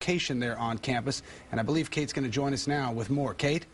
education there on campus. And I believe Kate's going to join us now with more. Kate?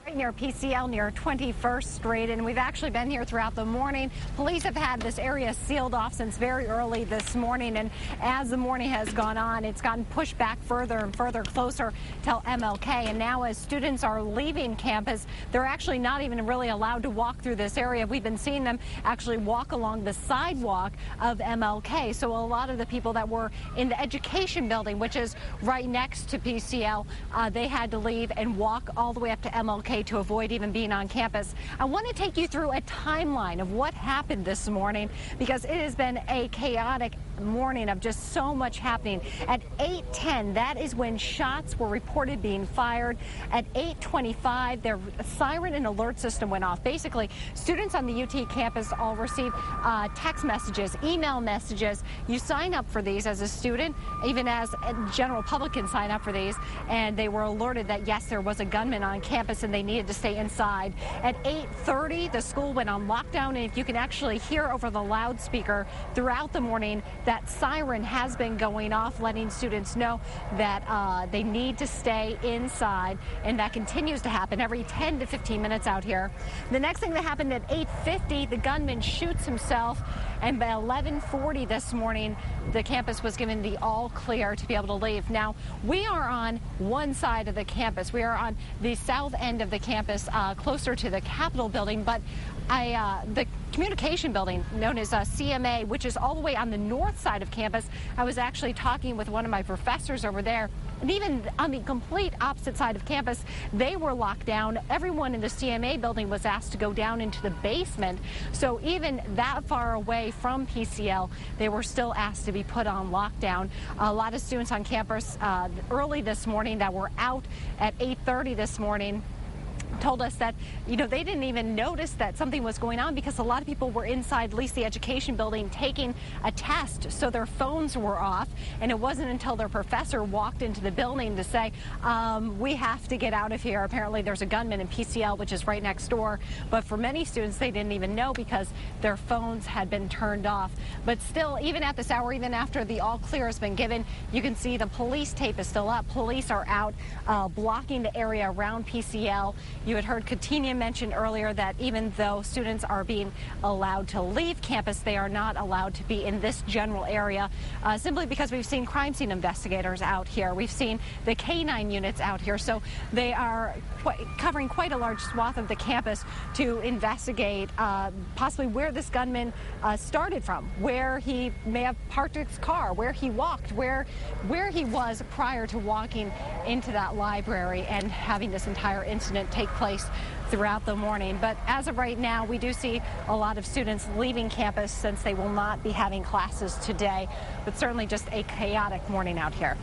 Right near PCL, near 21st Street, and we've actually been here throughout the morning. Police have had this area sealed off since very early this morning, and as the morning has gone on, it's gotten pushed back further and further closer to MLK. And now as students are leaving campus, they're actually not even really allowed to walk through this area. We've been seeing them actually walk along the sidewalk of MLK. So a lot of the people that were in the education building, which is right next to PCL, they had to leave and walk all the way up to MLK to avoid even being on campus. I want to take you through a timeline of what happened this morning, because it has been a chaotic morning of just so much happening. At 8:10, that is when shots were reported being fired. At 8:25, their siren and alert system went off. Basically, students on the UT campus all received text messages, email messages. You sign up for these as a student, even as a general public can sign up for these, and they were alerted that yes, there was a gunman on campus and they needed to stay inside. At 8:30, the school went on lockdown, and you can actually hear over the loudspeaker throughout the morning that siren has been going off, letting students know that they need to stay inside, and that continues to happen every 10 to 15 minutes out here. The next thing that happened at 8:50, the gunman shoots himself, and by 11:40 this morning, the campus was given the all clear to be able to leave. Now, we are on one side of the campus. We are on the south end of the campus, closer to the Capitol building, but the communication building known as CMA, which is all the way on the north side of campus. I was actually talking with one of my professors over there, and even on the complete opposite side of campus, they were locked down. Everyone in the CMA building was asked to go down into the basement. So even that far away from PCL, they were still asked to be put on lockdown. A lot of students on campus early this morning that were out at 8:30 this morning told us that, you know, they didn't even notice that something was going on because a lot of people were inside, at least the education building, taking a test, so their phones were off, and it wasn't until their professor walked into the building to say, we have to get out of here. Apparently there's a gunman in PCL, which is right next door, but for many students they didn't even know because their phones had been turned off. But still, even at this hour, even after the all clear has been given, you can see the police tape is still up. Police are out blocking the area around PCL. You had heard Katina mention earlier that even though students are being allowed to leave campus, they are not allowed to be in this general area, simply because we've seen crime scene investigators out here. We've seen the K-9 units out here, so they are covering quite a large swath of the campus to investigate possibly where this gunman started from, where he may have parked his car, where he walked, where he was prior to walking into that library and having this entire incident take place throughout the morning. But as of right now, we do see a lot of students leaving campus since they will not be having classes today, but certainly just a chaotic morning out here.